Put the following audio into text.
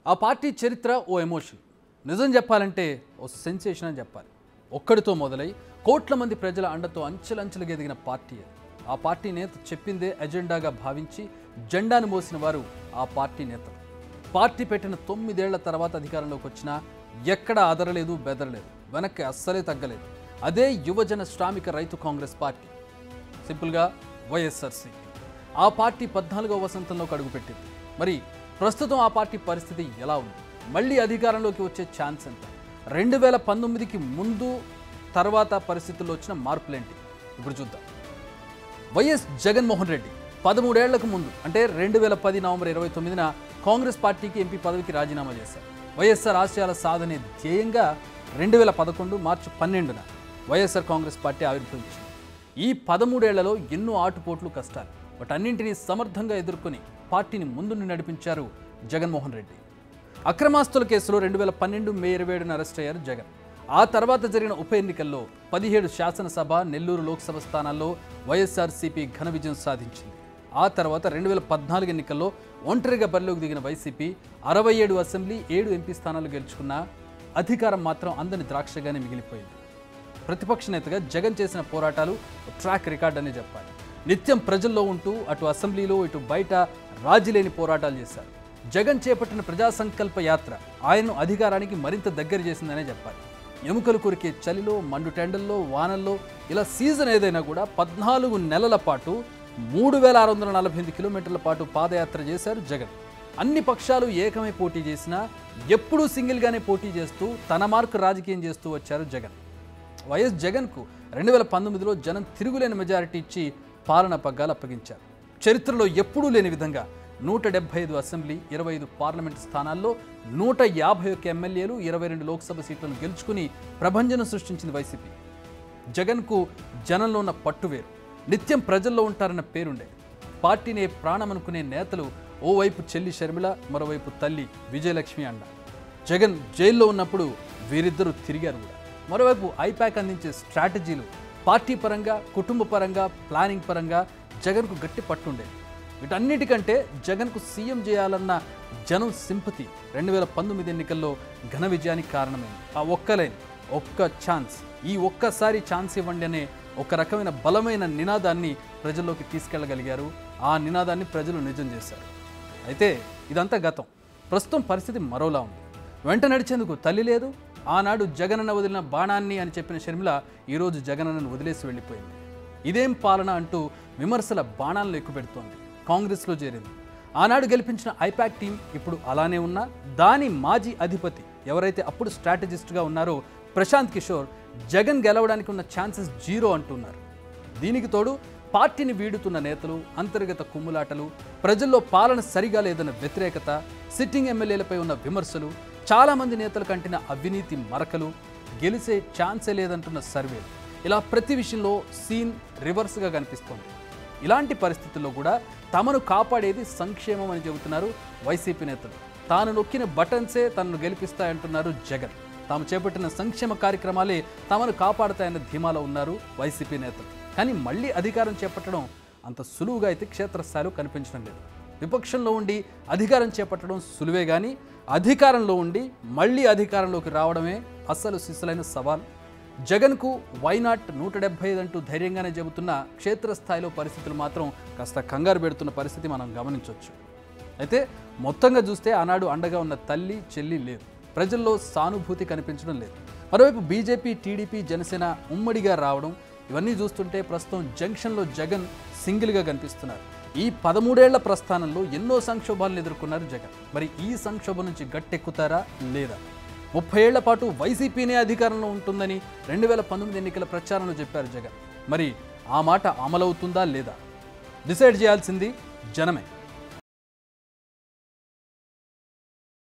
ఆ పార్టీ చరిత్ర ఓ ఎమోషన్. నిజం చెప్పాలంటే ఓ సెన్సేషన్ అని చెప్పాలి. ఒక్కడితో మొదలై కోట్ల మంది ప్రజల అండతో అంచెలంచెలుగా ఎదిగిన పార్టీ అది. ఆ పార్టీ నేత చెప్పిందే ఎజెండాగా భావించి జెండాను మోసిన వారు ఆ పార్టీ నేతలు. పార్టీ పెట్టిన 9 ఏళ్ల తర్వాత అధికారంలోకి వచ్చినా ఎక్కడా అదరలేదు, బెదరలేదు, వెనక్కి అస్సలే తగ్గలేదు. అదే యువజన శ్రామిక రైతు కాంగ్రెస్ పార్టీ, సింపుల్గా వైఎస్ఆర్సీపీ. ఆ పార్టీ 14వ వసంతంలోకి అడుగుపెట్టింది. మరి ప్రస్తుతం ఆ పార్టీ పరిస్థితి ఎలా ఉంది? మళ్ళీ అధికారంలోకి వచ్చే ఛాన్స్ ఎంత? 2019కి ముందు తర్వాత పరిస్థితుల్లో వచ్చిన మార్పులేంటి? ఇప్పుడు చూద్దాం. వైఎస్ జగన్మోహన్ రెడ్డి 13 ఏళ్లకు ముందు అంటే 2010 నవంబర్ 29న కాంగ్రెస్ పార్టీకి ఎంపీ పదవికి రాజీనామా చేశారు. వైఎస్ఆర్ ఆశయాల సాధనే ధ్యేయంగా 2011 మార్చి 12న వైఎస్ఆర్ కాంగ్రెస్ పార్టీ ఆవిర్భవించింది. ఈ 13 ఏళ్లలో ఎన్నో ఆటుపోట్లు, కష్టాలు, వాటన్నింటినీ సమర్థంగా ఎదుర్కొని పార్టీని ముందుండి నడిపించారు జగన్మోహన్ రెడ్డి. అక్రమాస్తుల కేసులో 2012 మే 27న అరెస్ట్ అయ్యారు జగన్. ఆ తర్వాత జరిగిన ఉప ఎన్నికల్లో 17 శాసనసభ, నెల్లూరు లోక్సభ స్థానాల్లో వైఎస్ఆర్సీపీ ఘన విజయం సాధించింది. ఆ తర్వాత 2014 ఎన్నికల్లో ఒంటరిగా బరిలోకి దిగిన వైసీపీ 67 అసెంబ్లీ, 7 ఎంపీ స్థానాలు గెలుచుకున్న అధికారం మాత్రం అందని ద్రాక్షగానే మిగిలిపోయింది. ప్రతిపక్ష నేతగా జగన్ చేసిన పోరాటాలు ట్రాక్ రికార్డ్ అనే చెప్పాలి. నిత్యం ప్రజల్లో ఉంటూ అటు అసెంబ్లీలో ఇటు బయట రాజీలేని పోరాటాలు చేశారు. జగన్ చేపట్టిన ప్రజా సంకల్ప యాత్ర ఆయన్ను అధికారానికి మరింత దగ్గర చేసిందనే చెప్పాలి. ఎముకలు కొరికే చలిలో, మండు టెండల్లో, వానల్లో, ఇలా సీజన్ ఏదైనా కూడా 14 నెలల పాటు 3648 కిలోమీటర్ల పాటు పాదయాత్ర చేశారు జగన్. అన్ని పక్షాలు ఏకమై పోటీ చేసినా ఎప్పుడూ సింగిల్గానే పోటీ చేస్తూ తన మార్కు రాజకీయం చేస్తూ వచ్చారు జగన్. వైఎస్ జగన్కు 2019లో జనం తిరుగులేని మెజారిటీ ఇచ్చి పాలన పగ్గాలు అప్పగించారు. చరిత్రలో ఎప్పుడూ లేని విధంగా 175 అసెంబ్లీ, 25 పార్లమెంటు స్థానాల్లో 151 ఎమ్మెల్యేలు, 22 లోక్సభ సీట్లను గెలుచుకుని ప్రభంజనం సృష్టించింది వైసీపీ. జగన్కు జనంలో ఉన్న పట్టు వేరు, నిత్యం ప్రజల్లో ఉంటారన్న పేరుండే. పార్టీనే ప్రాణమనుకునే నేతలు ఓవైపు చెల్లి షర్మిల, మరోవైపు తల్లి విజయలక్ష్మి అండ. జగన్ జైల్లో ఉన్నప్పుడు వీరిద్దరూ తిరిగారు కూడా. మరోవైపు ఐపాక్ అందించే స్ట్రాటజీలు పార్టీ పరంగా, కుటుంబ పరంగా, ప్లానింగ్ పరంగా జగన్కు గట్టి పట్టుండే. వీటన్నిటికంటే జగన్కు సీఎం చేయాలన్న జనం సింపతి 2019 ఎన్నికల్లో ఘన విజయానికి కారణమైంది. ఆ ఒక్క లైన్, ఒక్క ఛాన్స్, ఈ ఒక్కసారి ఛాన్స్ ఇవ్వండి అనే ఒక రకమైన బలమైన నినాదాన్ని ప్రజల్లోకి తీసుకెళ్లగలిగారు. ఆ నినాదాన్ని ప్రజలు నిజం చేశారు. అయితే ఇదంతా గతం. ప్రస్తుతం పరిస్థితి మరోలా ఉంది. వెంట నడిచేందుకు తల్లి లేదు. ఆనాడు జగనన్న వదిలిన బాణాన్ని అని చెప్పిన షర్మిల ఈరోజు జగనన్నను వదిలేసి వెళ్ళిపోయింది. ఇదేం పాలన అంటూ విమర్శల బాణాలను ఎక్కుపెడుతోంది. కాంగ్రెస్లో చేరింది. ఆనాడు గెలిపించిన ఐపాక్ టీం ఇప్పుడు అలానే ఉన్నా దాని మాజీ అధిపతి ఎవరైతే అప్పుడు స్ట్రాటజిస్ట్గా ఉన్నారో ప్రశాంత్ కిషోర్ జగన్ గెలవడానికి ఉన్న ఛాన్సెస్ 0 అంటున్నారు. దీనికి తోడు పార్టీని వీడుతున్న నేతలు, అంతర్గత కుమ్ములాటలు, ప్రజల్లో పాలన సరిగా లేదన్న వ్యతిరేకత, సిట్టింగ్ ఎమ్మెల్యేలపై ఉన్న విమర్శలు, చాలామంది నేతలు కంటిన అవినీతి మరకలు, గెలిచే ఛాన్సే లేదంటున్న సర్వేలు, ఇలా ప్రతి విషయంలో సీన్ రివర్స్గా కనిపిస్తోంది. ఇలాంటి పరిస్థితుల్లో కూడా తమను కాపాడేది సంక్షేమం అని చెబుతున్నారు వైసీపీ నేతలు. తాను నొక్కిన బటన్సే తనను గెలిపిస్తాయంటున్నారు జగన్. తాము చేపట్టిన సంక్షేమ కార్యక్రమాలే తమను కాపాడుతాయన్న ధీమాలో ఉన్నారు వైసీపీ నేతలు. కానీ మళ్ళీ అధికారం చేపట్టడం అంత సులువుగా అయితే క్షేత్రస్థాయిలో కనిపించడం లేదు. విపక్షంలో ఉండి అధికారం చేపట్టడం సులువే, కానీ అధికారంలో ఉండి మళ్ళీ అధికారంలోకి రావడమే అసలు సిసలైన సవాల్. జగన్కు వైనాట్ 175 అంటూ ధైర్యంగానే చెబుతున్న క్షేత్రస్థాయిలో పరిస్థితులు మాత్రం కాస్త కంగారు పెడుతున్న పరిస్థితి మనం గమనించవచ్చు. అయితే మొత్తంగా చూస్తే ఆనాడు అండగా ఉన్న తల్లి, చెల్లి లేదు. ప్రజల్లో సానుభూతి కనిపించడం లేదు. మరోవైపు బీజేపీ, టీడీపీ, జనసేన ఉమ్మడిగా రావడం, ఇవన్నీ చూస్తుంటే ప్రస్తుతం జంక్షన్లో జగన్ సింగిల్గా కనిపిస్తున్నారు. ఈ 13 ఏళ్ల ప్రస్థానంలో ఎన్నో సంక్షోభాలను ఎదుర్కొన్నారు జగన్. మరి ఈ సంక్షోభం నుంచి గట్టెక్కుతారా లేదా? 30 ఏళ్ల పాటు వైసీపీనే అధికారంలో ఉంటుందని 2019 ఎన్నికల ప్రచారంలో చెప్పారు జగన్. మరి ఆ మాట అమలవుతుందా లేదా? డిసైడ్ చేయాల్సింది జనమే.